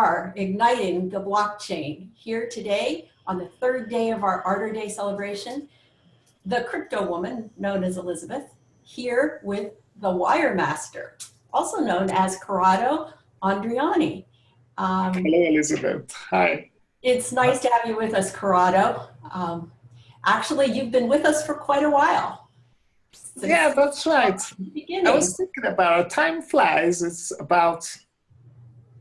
are igniting the blockchain here today on the third day of our Ardor Day celebration. The crypto woman, known as Elizabeth, here with TheWireMaster, also known as Corrado Andriani. Hello, Elizabeth. Hi. It's nice to have you with us, Corrado. Actually, you've been with us for quite a while. Yeah, that's right. I was thinking about it. Time flies. It's about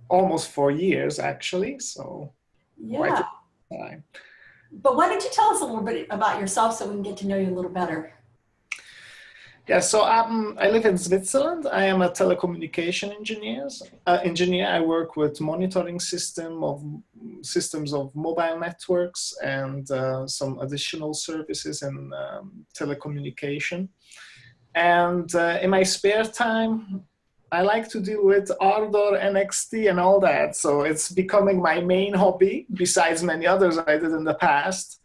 almost 4 years, actually. So quite a time. But why don't you tell us a little bit about yourself so we can get to know you a little better? Yeah, so I live in Switzerland. I am a telecommunication engineer. I work with monitoring systems of mobile networks and some additional services in telecommunication. And in my spare time, I like to deal with Ardor, NXT, and all that. So it's becoming my main hobby, besides many others I did in the past.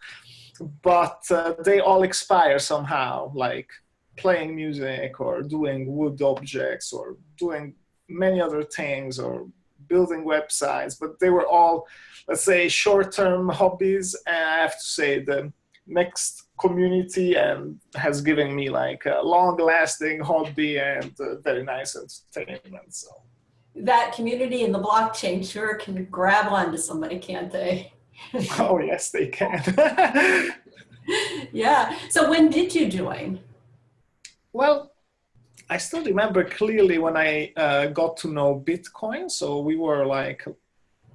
But they all expire somehow, like playing music or doing wood objects or doing many other things or building websites. But they were all, let's say, short-term hobbies. And I have to say the next community and has given me like a long-lasting hobby and very nice entertainment. So that community and the blockchain sure can grab onto somebody, can't they? Oh yes, they can. Yeah. So when did you join? Well, I still remember clearly when I got to know Bitcoin. So we were like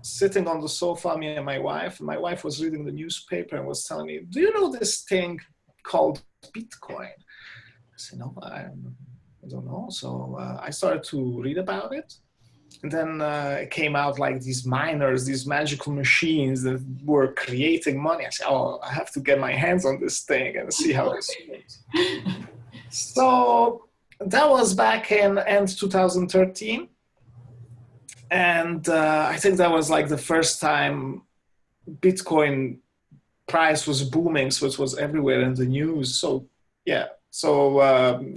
sitting on the sofa, me and my wife. My wife was reading the newspaper and was telling me, "Do you know this thing called Bitcoin?" I said, "No, I don't know." So I started to read about it. And then it came out like these miners, these magical machines that were creating money. I said, "Oh, I have to get my hands on this thing and see how this works." So that was back in end 2013. And I think that was like the first time Bitcoin price was booming. So it was everywhere in the news. So yeah, so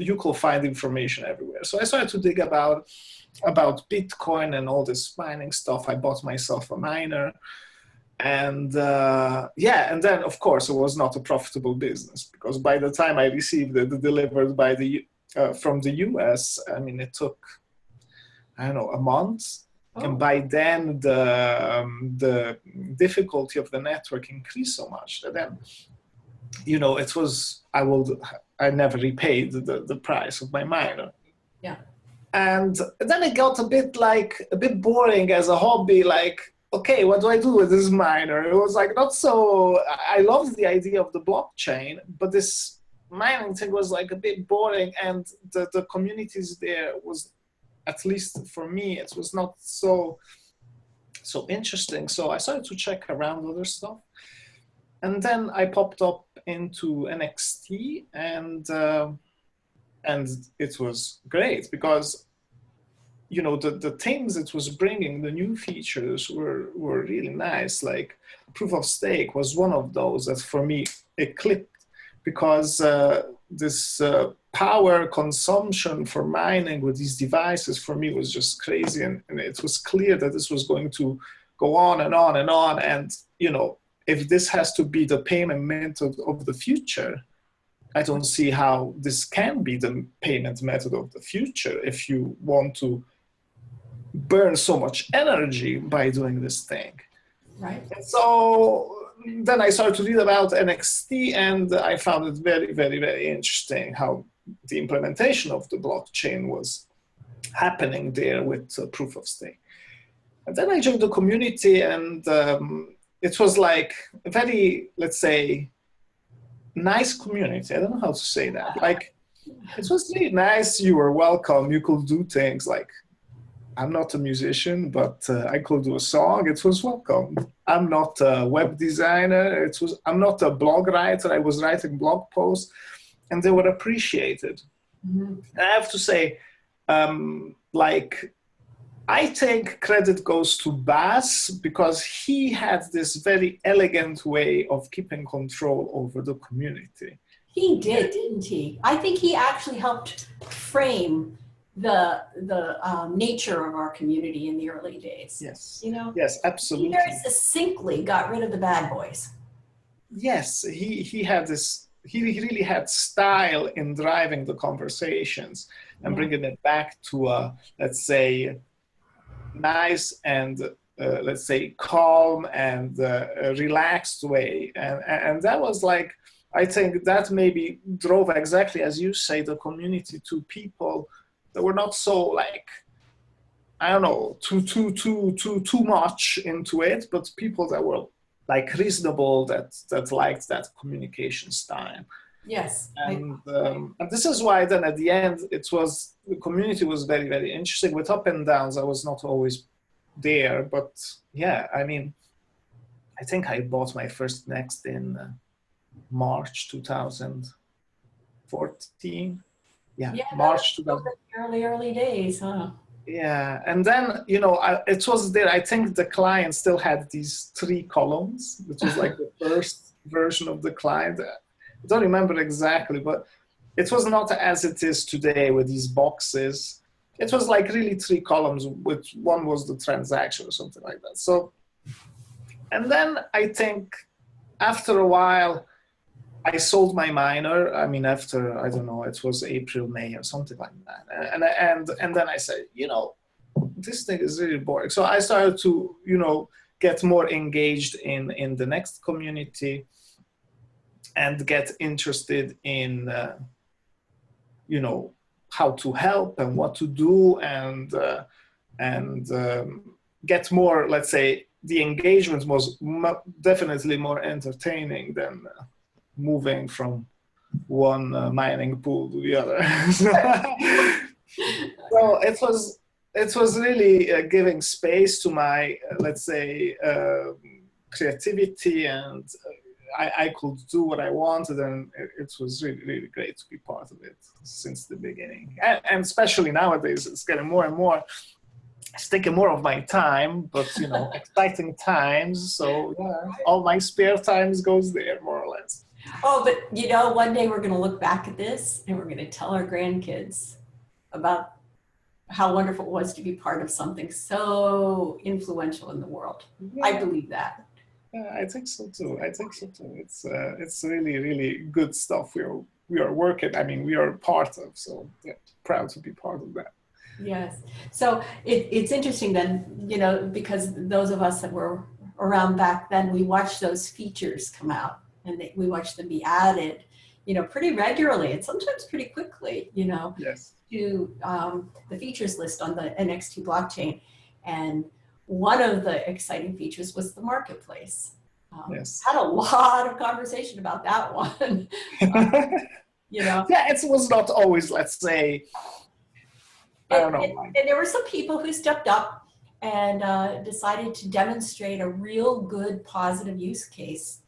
you could find information everywhere. So I started to dig about Bitcoin and all this mining stuff. I bought myself a miner. And yeah, and then of course it was not a profitable business because by the time I received it delivered by from the US, I mean, it took, I don't know, a month. Oh. And by then the difficulty of the network increased so much that then, you know, it was, I never repaid the price of my miner. Yeah. And then it got a bit boring as a hobby, like, okay, what do I do with this miner? It was like not so, I loved the idea of the blockchain, but this mining thing was like a bit boring and the communities there was, at least for me, it was not so interesting. So I started to check around other stuff. And then I popped up into NXT and it was great because, you know, the things it was bringing, the new features were really nice. Like proof of stake was one of those that for me, it clicked because this power consumption for mining with these devices for me was just crazy. And it was clear that this was going to go on and on and on. And, you know, if this has to be the payment method of the future, I don't see how this can be the payment method of the future if you want to burn so much energy by doing this thing. Right. So then I started to read about NXT and I found it very, very, very interesting how the implementation of the blockchain was happening there with proof of stake. And then I joined the community and it was like a very, let's say, nice community. I don't know how to say that. Like, it was really nice. You were welcome. You could do things like, I'm not a musician, but I could do a song. It was welcome. I'm not a web designer. I'm not a blog writer. I was writing blog posts, and they were appreciated. Mm-hmm. I have to say, like, I think credit goes to Bas because he had this very elegant way of keeping control over the community. He did, didn't he? I think he actually helped frame nature of our community in the early days. Yes. You know, Yes, he absolutely. very succinctly got rid of the bad boys. Yes, he had this. He really had style in driving the conversations and bringing it back to a, let's say, nice and let's say calm and relaxed way, and that was like, I think that maybe drove, exactly as you say, the community to people that were not so like, I don't know, too much into it, but people that were like reasonable, that liked that communication style. Yes. And this is why then at the end the community was very, very interesting with up and downs. I was not always there, but yeah, I mean, I think I bought my first Next in March 2014. Yeah, March 2000. Early days, huh? Yeah, and then it was there. I think the client still had these 3 columns, which was like the first version of the client. I don't remember exactly, but it was not as it is today with these boxes. It was like really 3 columns, which one was the transaction or something like that. So, and then I think after a while, I sold my minor. I mean, after, I don't know, it was April, May or something like that. And then I said, this thing is really boring. So I started to, get more engaged in the Next community and get interested in, how to help and what to do and get more, let's say, the engagement was definitely more entertaining than moving from one mining pool to the other. So it was really giving space to my, let's say, creativity, and I could do what I wanted, and it was really, really great to be part of it since the beginning. And especially nowadays, it's getting more and more. It's taking more of my time, but exciting times. So yeah, all my spare times goes there, more or less. Oh, but one day we're going to look back at this and we're going to tell our grandkids about how wonderful it was to be part of something so influential in the world. Yeah. I believe that. Yeah, I think so too. It's really, really good stuff we are working. I mean, we are part of. So yeah, proud to be part of that. Yes. So it's interesting then, because those of us that were around back then, we watched those features come out and we watched them be added, pretty regularly and sometimes pretty quickly, yes, to the features list on the NXT blockchain. And one of the exciting features was the marketplace. Yes. Had a lot of conversation about that one. Yeah, it was not always, let's say, I don't know. And there were some people who stepped up and decided to demonstrate a real good positive use case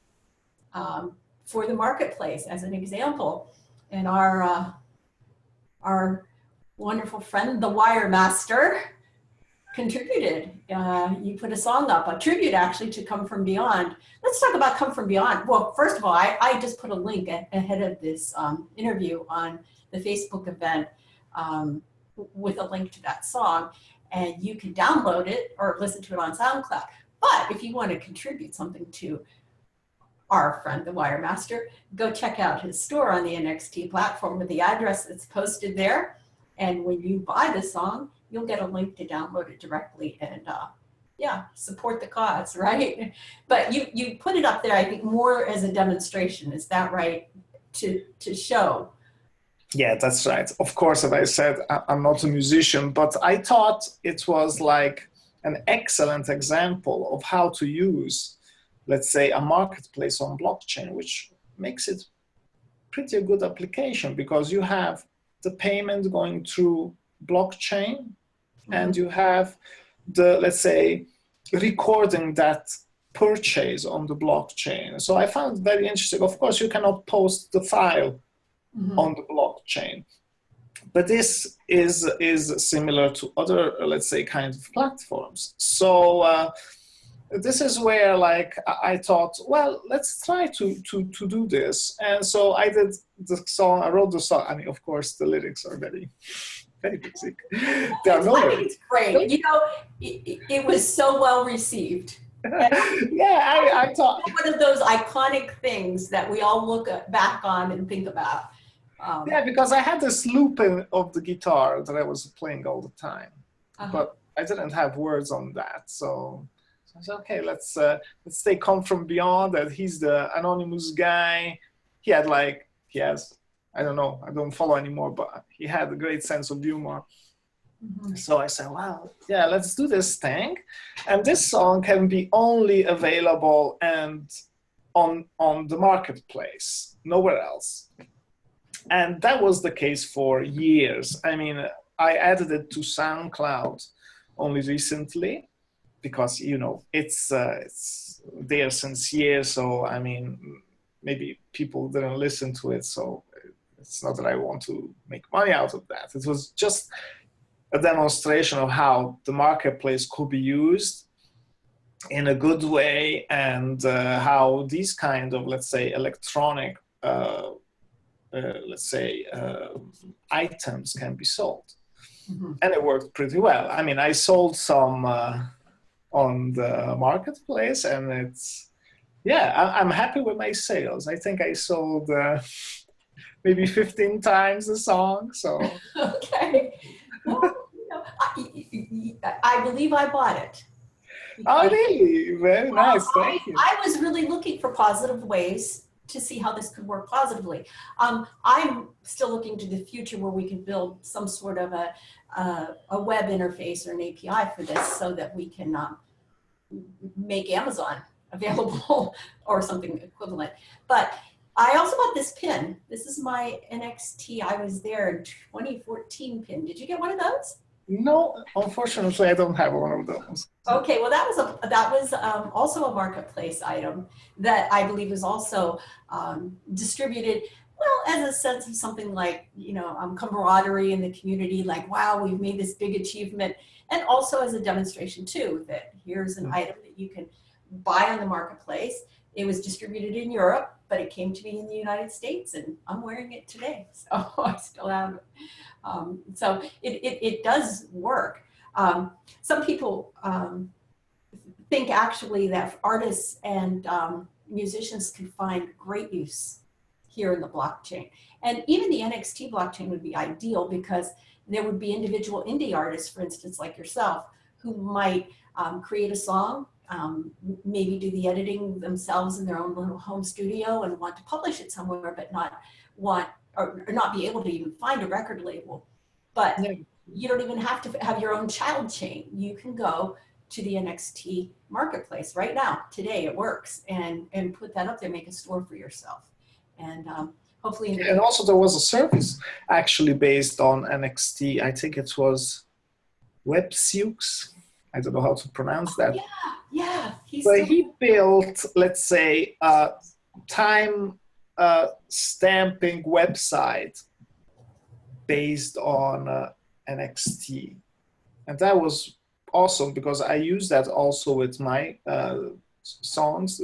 for the marketplace as an example. And our wonderful friend, TheWireMaster, contributed. You put a song up, a tribute actually to Come From Beyond. Let's talk about Come From Beyond. Well, first of all, I just put a link ahead of this interview on the Facebook event with a link to that song, and you can download it or listen to it on SoundCloud. But if you want to contribute something to our friend, TheWireMaster, go check out his store on the NXT platform with the address that's posted there. And when you buy the song, you'll get a link to download it directly and support the cause, right? But you put it up there, I think, more as a demonstration. Is that right? To show. Yeah, that's right. Of course, as I said, I'm not a musician, but I thought it was like an excellent example of how to use, let's say, a marketplace on blockchain, which makes it pretty a good application because you have the payment going through blockchain and you have the, let's say, recording that purchase on the blockchain. So I found it very interesting. Of course, you cannot post the file on the blockchain, but this is similar to other, let's say, kind of platforms. So this is where, like, I thought, well, let's try to do this. And so I did the song, I wrote the song. I mean, of course, the lyrics are very very basic. There are no I think words. it's great. You know, it was so well received. Yeah, I thought. One of those iconic things that we all look back on and think about. Yeah, because I had this looping of the guitar that I was playing all the time, but I didn't have words on that. So I said, okay, let's take Come From Beyond. That he's the anonymous guy. He has, I don't know, I don't follow anymore, but he had a great sense of humor. So I said, well, yeah, let's do this thing. And this song can be only available and on the marketplace, nowhere else. And that was the case for years. I mean, I added it to SoundCloud only recently because, you know, it's there since years. So, I mean, maybe people didn't listen to it. So it's not that I want to make money out of that. It was just a demonstration of how the marketplace could be used in a good way, and how these kind of, let's say, electronic items can be sold. And it worked pretty well. I mean, I sold some on the marketplace, and I'm happy with my sales. I think I sold maybe 15 times the song. So okay. Well, you know, I believe I bought it. Oh, really? Very nice. Thank you. I was really looking for positive ways to see how this could work positively. I'm still looking to the future where we can build some sort of a web interface or an API for this, so that we can make Amazon available or something equivalent. But I also bought this pin. This is my NXT I Was There in 2014 pin. Did you get one of those? No, unfortunately, I don't have one of those. Okay, well, that was also a marketplace item that I believe was also distributed, well, as a sense of something like, you know, camaraderie in the community, like, wow, we've made this big achievement, and also as a demonstration too, that here's an item that you can buy on the marketplace. It was distributed in Europe, but it came to me in the United States, and I'm wearing it today, so I still have it. So it does work. Some people think actually that artists and musicians can find great use here in the blockchain. And even the NXT blockchain would be ideal, because there would be individual indie artists, for instance, like yourself, who might create a song, maybe do the editing themselves in their own little home studio and want to publish it somewhere, but not be able to even find a record label. But you don't even have to have your own child chain. You can go to the NXT Marketplace right now, today it works, and put that up there, make a store for yourself. And hopefully. And also there was a service actually based on NXT. I think it was Websukes. I don't know how to pronounce that. Yeah. He built, let's say, a time stamping website based on NXT. And that was awesome, because I use that also with my songs.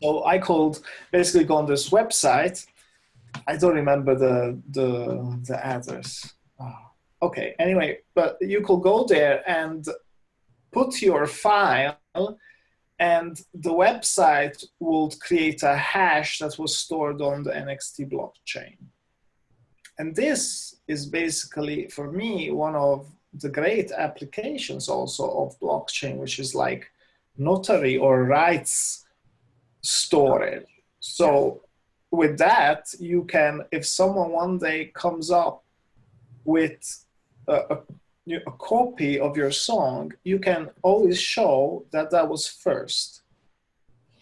So I could basically go on this website. I don't remember the address. Okay, anyway, but you could go there and put your file, and the website would create a hash that was stored on the NXT blockchain. And this is basically, for me, one of the great applications also of blockchain, which is like notary or rights storage. So with that, you can, if someone one day comes up with a copy of your song, you can always show that that was first,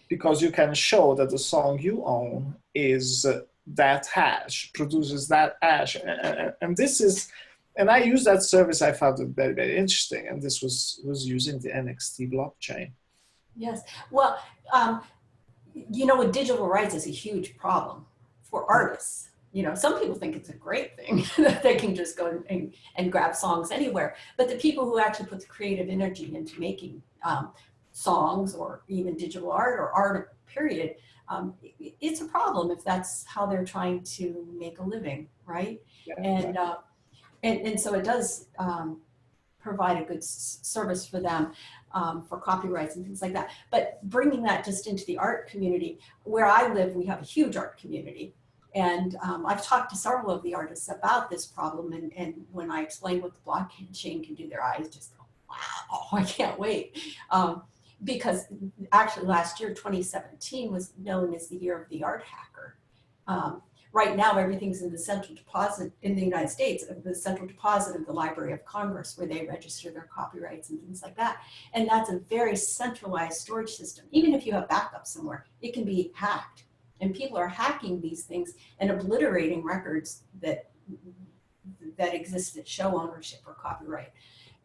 because you can show that the song you own is that hash, produces that hash. And this is, and I use that service. I found it very, very interesting. And this was using the NXT blockchain. Yes. Well, you know, with digital rights is a huge problem for artists. You know, some people think it's a great thing that they can just go and grab songs anywhere. But the people who actually put the creative energy into making songs, or even digital art, or art, period, it's a problem if that's how they're trying to make a living, right? Yeah, And so it does provide a good service for them for copyrights and things like that. But bringing that just into the art community, where I live, we have a huge art community. And I've talked to several of the artists about this problem. And when I explain what the blockchain can do, their eyes just go, wow, I can't wait. Because actually last year, 2017, was known as the year of the art hacker. Right now, everything's in the central deposit in the United States, the central deposit of the Library of Congress, where they register their copyrights and things like that. And that's a very centralized storage system. Even if you have backup somewhere, it can be hacked. And people are hacking these things and obliterating records that exist that show ownership or copyright.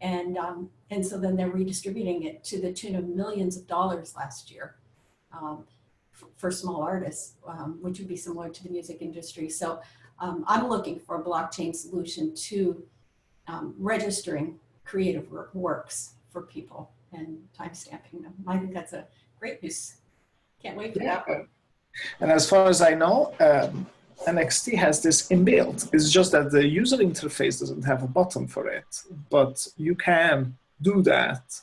And so then they're redistributing it to the tune of millions of dollars last year. For small artists, which would be similar to the music industry. So I'm looking for a blockchain solution to registering creative works for people and timestamping them. I think that's a great use. Can't wait for that one. And as far as I know, NXT has this inbuilt. It's just that the user interface doesn't have a button for it, but you can do that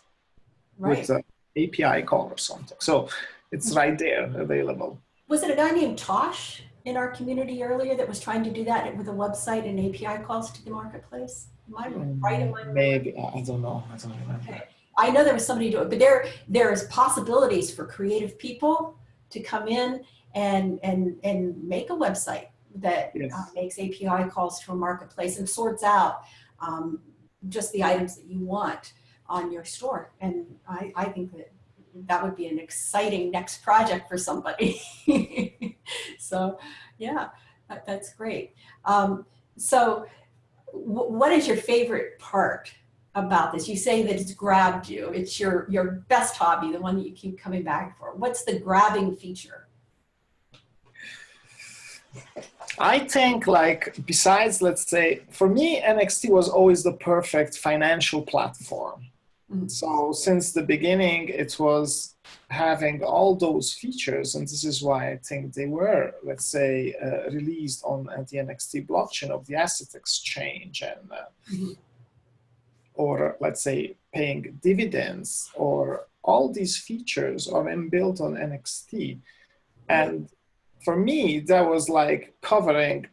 with an API call or something. So it's right there available. Was it a guy named Tosh in our community earlier that was trying to do that with a website and API calls to the marketplace? Am I right in my memory? Maybe, I don't know. I don't remember. Okay. I know there was somebody doing it, but there is possibilities for creative people to come in and make a website that makes API calls to a marketplace and sorts out just the items that you want on your store. And I think that would be an exciting next project for somebody. So yeah, that's great. So what is your favorite part about this? You say that it's grabbed you. It's your best hobby, the one that you keep coming back for. What's the grabbing feature? I think, like, besides, let's say, for me, NXT was always the perfect financial platform. Mm-hmm. So since the beginning, it was having all those features, and this is why I think they were, let's say, released on the NXT blockchain of the asset exchange, and mm-hmm. or let's say paying dividends, or all these features are inbuilt on NXT. And for me, that was like covering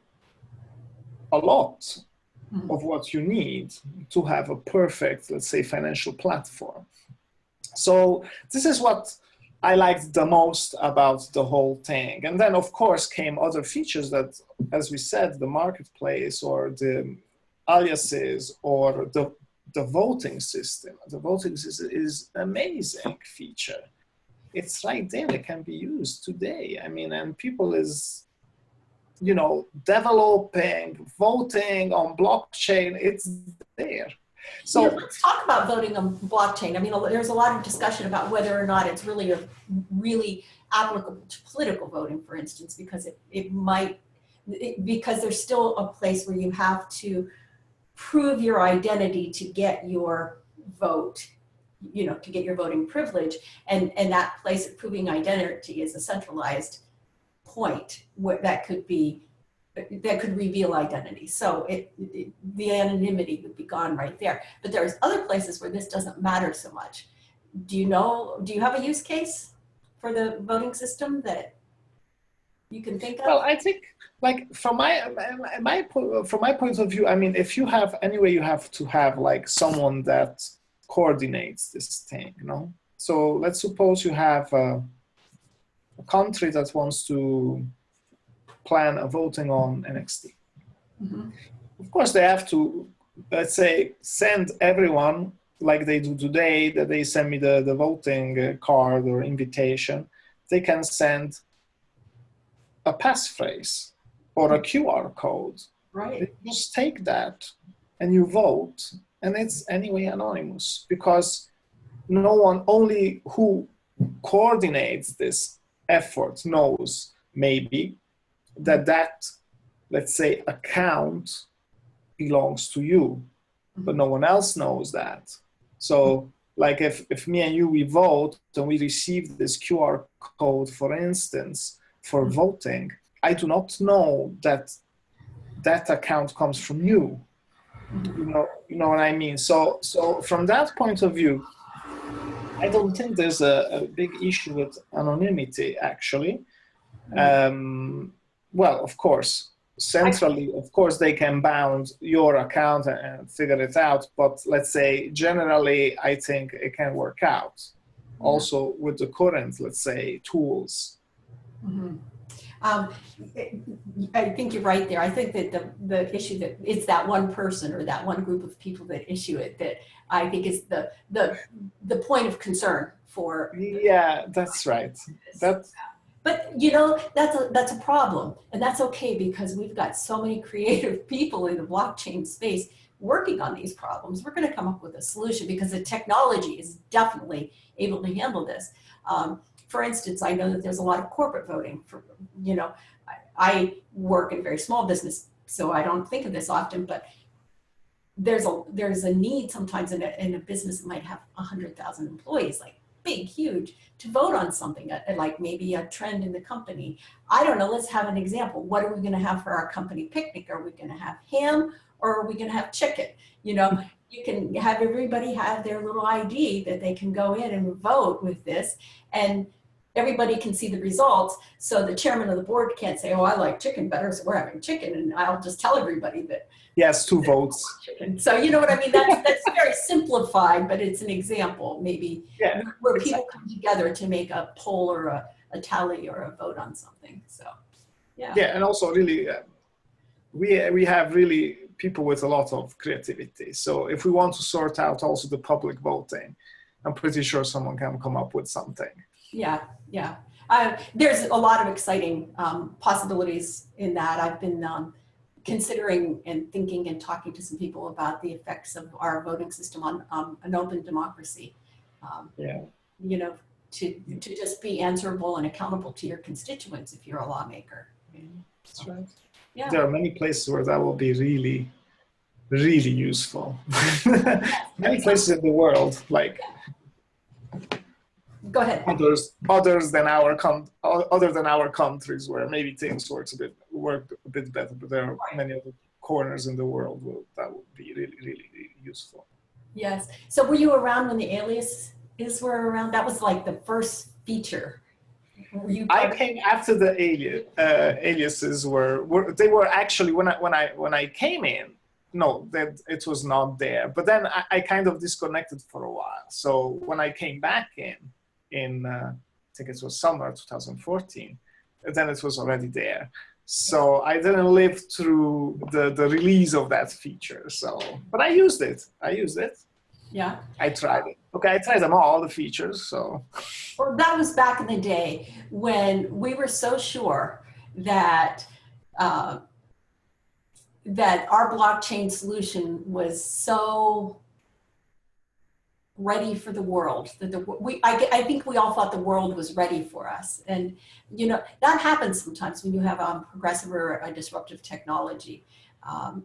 a lot of what you need to have a perfect, let's say, financial platform. So this is what I liked the most about the whole thing. And then, of course, came other features that, as we said, the marketplace or the aliases or the voting system. The voting system is an amazing feature. It's right there. It can be used today. I mean, and people is, developing, voting on blockchain. It's there. So let's talk about voting on blockchain. I mean, there's a lot of discussion about whether or not it's really applicable to political voting, for instance, because because there's still a place where you have to prove your identity to get your vote, to get your voting privilege. And that place of proving identity is a centralized point that could reveal identity. So the anonymity would be gone right there. But there's other places where this doesn't matter so much. Do you have a use case for the voting system that you can think of? Well, I think, like, from my point of view, I mean, if you have, anyway, you have to have like someone that coordinates this thing, So let's suppose you have a country that wants to plan a voting on NXT. Mm-hmm. Of course, they have to, let's say, send everyone, like they do today, that they send me the voting card or invitation. They can send a passphrase or a QR code. Right. They just take that and you vote, and it's anyway anonymous, because no one, only who coordinates this effort knows maybe that let's say account belongs to you, but no one else knows that. So like if me and you, we vote and we receive this QR code, for instance, for voting, I do not know that account comes from you. You know what I mean? So from that point of view, I don't think there's a big issue with anonymity, actually. Well, of course, centrally, of course, they can bound your account and figure it out. But let's say generally, I think it can work out. Also with the current, let's say, tools. Mm-hmm. I think you're right there. I think that the issue that it's that one person or that one group of people that issue it that I think is the point of concern for. Yeah, that's right. But that's a problem, and that's okay because we've got so many creative people in the blockchain space working on these problems. We're going to come up with a solution because the technology is definitely able to handle this. For instance, I know that there's a lot of corporate voting. I work in a very small business, so I don't think of this often, but there's a need sometimes in a business that might have 100,000 employees, like big, huge, to vote on something, like maybe a trend in the company. I don't know, let's have an example. What are we going to have for our company picnic? Are we going to have ham or are we going to have chicken? You can have everybody have their little ID that they can go in and vote with this, and everybody can see the results. So the chairman of the board can't say, oh, I like chicken better, so we're having chicken, and I'll just tell everybody that. Yes, 2 votes. Chicken. So you know what I mean? That's very simplified, but it's an example maybe where people come together to make a poll or a tally or a vote on something. So yeah. Yeah, and also really, we have really people with a lot of creativity. So if we want to sort out also the public voting, I'm pretty sure someone can come up with something. Yeah. There's a lot of exciting possibilities in that. I've been considering and thinking and talking to some people about the effects of our voting system on an open democracy. To just be answerable and accountable to your constituents if you're a lawmaker. That's right. Yeah. There are many places where that will be really, really useful. Many places in the world, like. Go ahead. Other than our countries, where maybe things work a bit better, but there are many other corners in the world where that would be really, really, really useful. Yes. So were you around when the aliases were around? That was like the first feature. I came after the aliases were actually when I came in. No, that it was not there. But then I kind of disconnected for a while. So when I came back in I think it was summer 2014, then it was already there. So I didn't live through the release of that feature. So, but I used it. Yeah. I tried it. Okay, I tried them all the features. So. Well, that was back in the day when we were so sure that that our blockchain solution was so ready for the world that I think we all thought the world was ready for us. And that happens sometimes when you have progressive or a disruptive technology.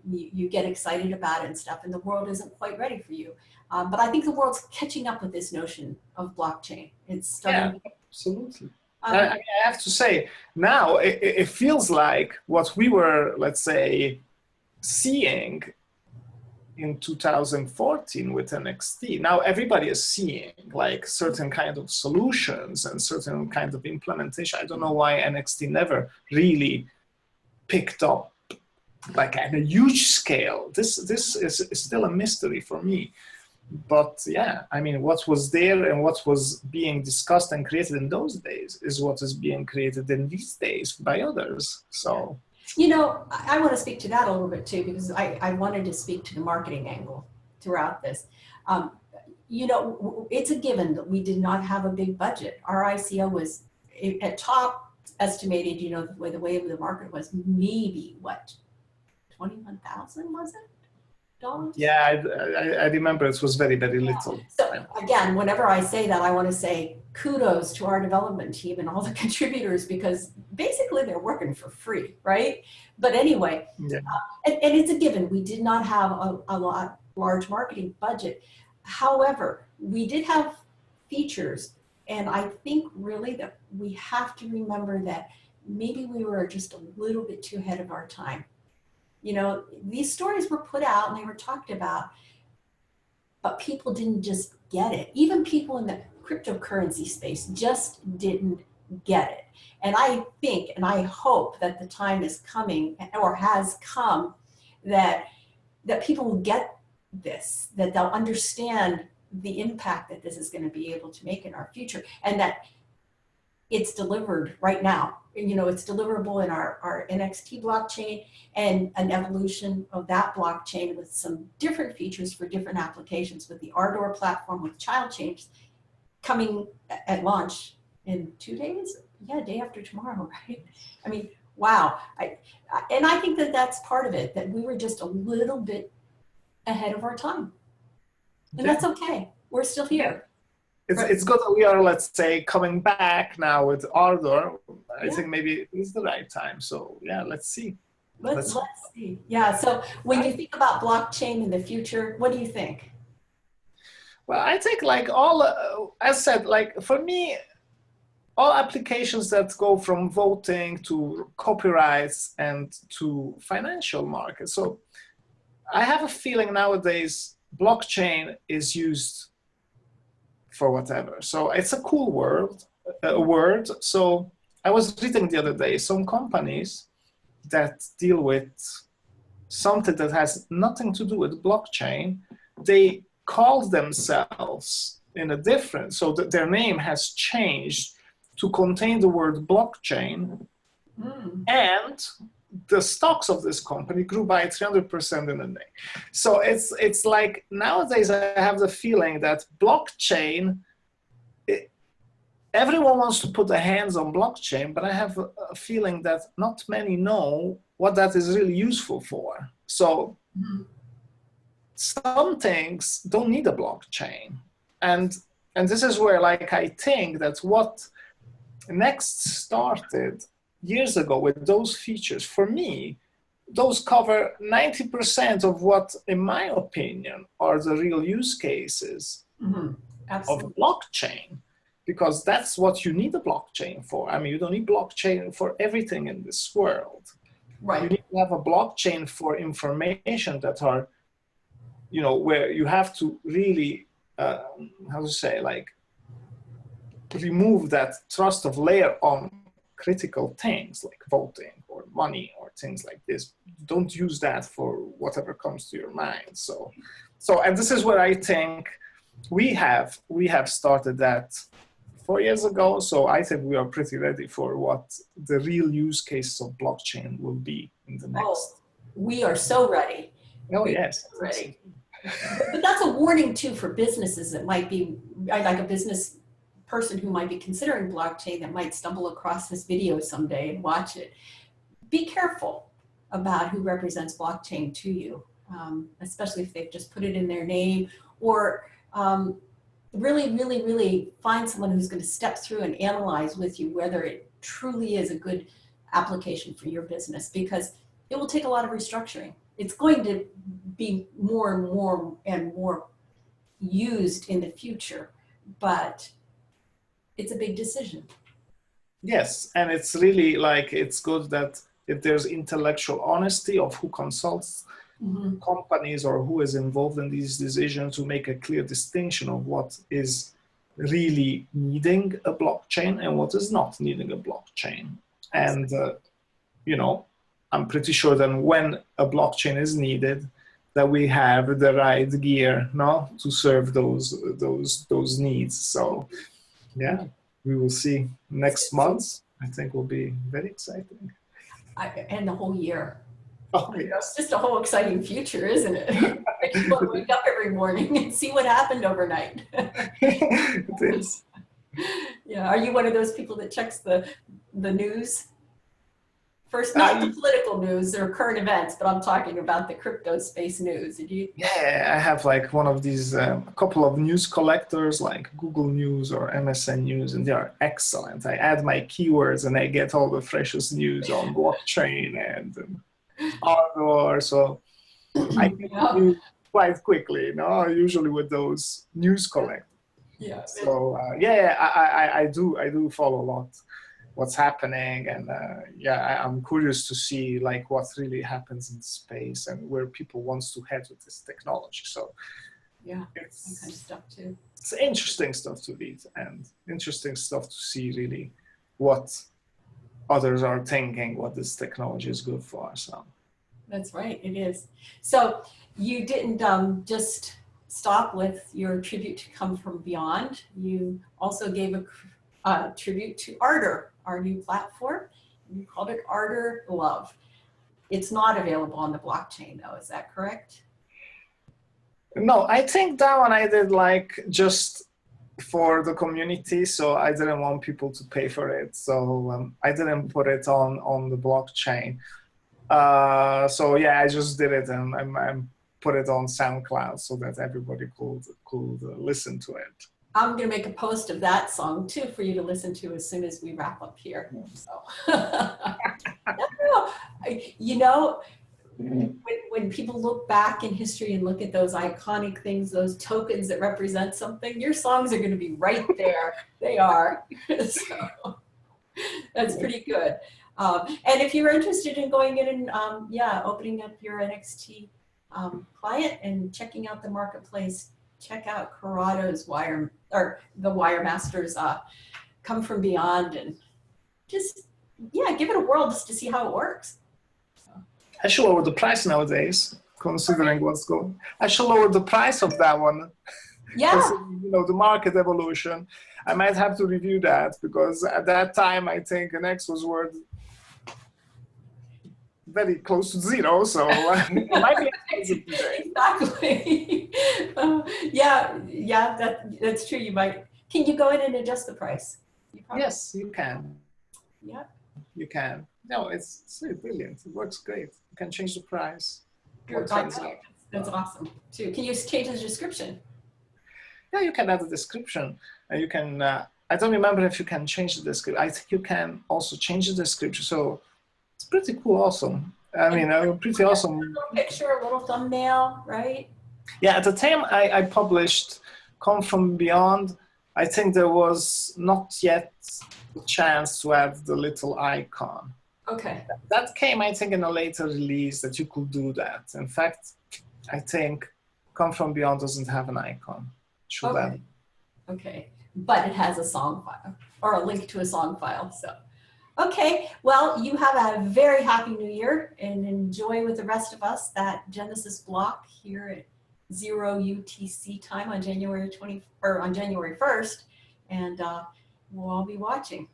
You get excited about it and stuff, and the world isn't quite ready for you. But I think the world's catching up with this notion of blockchain. It's starting. Yeah, absolutely. I have to say, now it feels like what we were, let's say, seeing in 2014 with NXT. Now everybody is seeing like certain kind of solutions and certain kind of implementation. I don't know why NXT never really picked up like at a huge scale. This is still a mystery for me. But yeah, I mean, what was there and what was being discussed and created in those days is what is being created in these days by others. So. I want to speak to that a little bit too, because I wanted to speak to the marketing angle throughout this. It's a given that we did not have a big budget. Our ICO was at top estimated, the way the market was, maybe what, 21,000 was it? $? Yeah, I remember it was very, very little. So again, whenever I say that, I want to say kudos to our development team and all the contributors, because basically they're working for free, right? But anyway, and it's a given. We did not have a large marketing budget. However, we did have features, and I think really that we have to remember that maybe we were just a little bit too ahead of our time. You know, these stories were put out and they were talked about, but people didn't just get it. Even people in the cryptocurrency space just didn't get it. And I think and I hope that the time is coming, or has come, that people will get this, that they'll understand the impact that this is going to be able to make in our future, and that it's delivered right now. You know, it's deliverable in our NXT blockchain, and an evolution of that blockchain with some different features for different applications, with the Ardor platform with child chains coming at launch in 2 days. Yeah, day after tomorrow, right? I mean, wow. And I think that that's part of it, that we were just a little bit ahead of our time. And that's okay. We're still here. It's good that we are, let's say, coming back now with Ardor. I Yeah. think maybe it's the right time. So yeah, let's see. Let's see. Yeah. So when you think about blockchain in the future, what do you think? Well, I think like all, as said, like for me, all applications that go from voting to copyrights and to financial markets. So I have a feeling nowadays blockchain is used for whatever. So it's a cool word. So I was reading the other day, some companies that deal with something that has nothing to do with blockchain, they called themselves in a different, so that their name has changed to contain the word blockchain, and the stocks of this company grew by 300% in a day. So it's like nowadays I have the feeling that blockchain, everyone wants to put their hands on blockchain, but I have a feeling that not many know what that is really useful for. So some things don't need a blockchain. And this is where, like, I think that what Next started years ago with those features, for me, those cover 90% of what, in my opinion, are the real use cases of blockchain, because that's what you need a blockchain for. I mean, you don't need blockchain for everything in this world. Right. You need to have a blockchain for information that are, you know, where you have to really, how to say, like, remove that trust of layer on critical things like voting or money or things like this. Don't use that for whatever comes to your mind. So and this is where I think we have started that 4 years ago. So I think we are pretty ready for what the real use cases of blockchain will be in the next. Oh, we are so ready. Oh, yes. Ready. But that's a warning too for businesses that might be, like a business person who might be considering blockchain that might stumble across this video someday and watch it. Be careful about who represents blockchain to you, especially if they've just put it in their name, or really find someone who's going to step through and analyze with you whether it truly is a good application for your business, because it will take a lot of restructuring. It's going to be more and more used in the future, but it's a big decision. Yes, and it's really like, it's good that if there's intellectual honesty of who consults companies or who is involved in these decisions, to make a clear distinction of what is really needing a blockchain and what is not needing a blockchain. And, you know, I'm pretty sure that when a blockchain is needed, that we have the right gear, no, to serve those needs. So, yeah, we will see next month. I think will be very exciting. And the whole year. Oh, yes. It's just a whole exciting future, isn't it? I just want to wake up every morning and see what happened overnight. It is. Yeah. Are you one of those people that checks the news? First, not the political news or current events, but I'm talking about the crypto space news. Yeah, I have like one of these, a couple of news collectors like Google News or MSN News, and they are excellent. I add my keywords and I get all the freshest news on blockchain and Ardor. So I get news quite quickly, you know, usually with those news collectors. Yeah. So I do follow a lot. what's happening. And yeah, I'm curious to see like what really happens in space and where people wants to head with this technology. So Yeah, that kind of stuff too. It's interesting stuff to read and interesting stuff to see really what others are thinking, what this technology is good for. So That's right, it is. So you didn't just stop with your tribute to Come From Beyond. You also gave a tribute to Ardor, our new platform. You called it Ardor Love. It's not available on the blockchain though, is that correct? no, I think that one I did like just for the community, so I didn't want people to pay for it, so I didn't put it on the blockchain. So yeah, I just did it and I put it on SoundCloud so that everybody could listen to it. I'm going to make a post of that song too for you to listen to as soon as we wrap up here. So, you know, when people look back in history and look at those iconic things, those tokens that represent something, your songs are going to be right there. They are. So that's pretty good. And if you're interested in going in and yeah, opening up your NXT client and checking out the marketplace, check out Corrado's TheWireMaster's Come From Beyond, and just, yeah, give it a whirl just to see how it works. I should lower the price nowadays, considering what's going. I should lower the price of that one. Yeah. You know, the market evolution. I might have to review that because at that time I think NX was worth very close to zero, so it might be expensive today. Exactly. Yeah, that's true. You might. Can you go in and adjust the price? Yes, you can. Yeah. You can. No, it's brilliant. It works great. You can change the price. That's awesome too. Can you change the description? Yeah, you can add a description. You can. I don't remember if you can change the description. I think you can also change the description. So it's pretty cool. Awesome. I mean, pretty awesome. A little picture, a little thumbnail, right? Yeah. At the time I published Come From Beyond, I think there was not yet the chance to add the little icon. Okay. That came, I think, in a later release that you could do that. In fact, I think Come From Beyond doesn't have an icon. Should Okay. have. Okay. But it has a song file or a link to a song file. So, okay. Well, you have a very happy new year and enjoy with the rest of us that Genesis block here at 0 UTC time on January 1st. And we'll all be watching.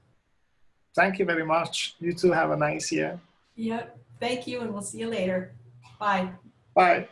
Thank you very much. You too have a nice year. Yep. Thank you, and we'll see you later. Bye. Bye.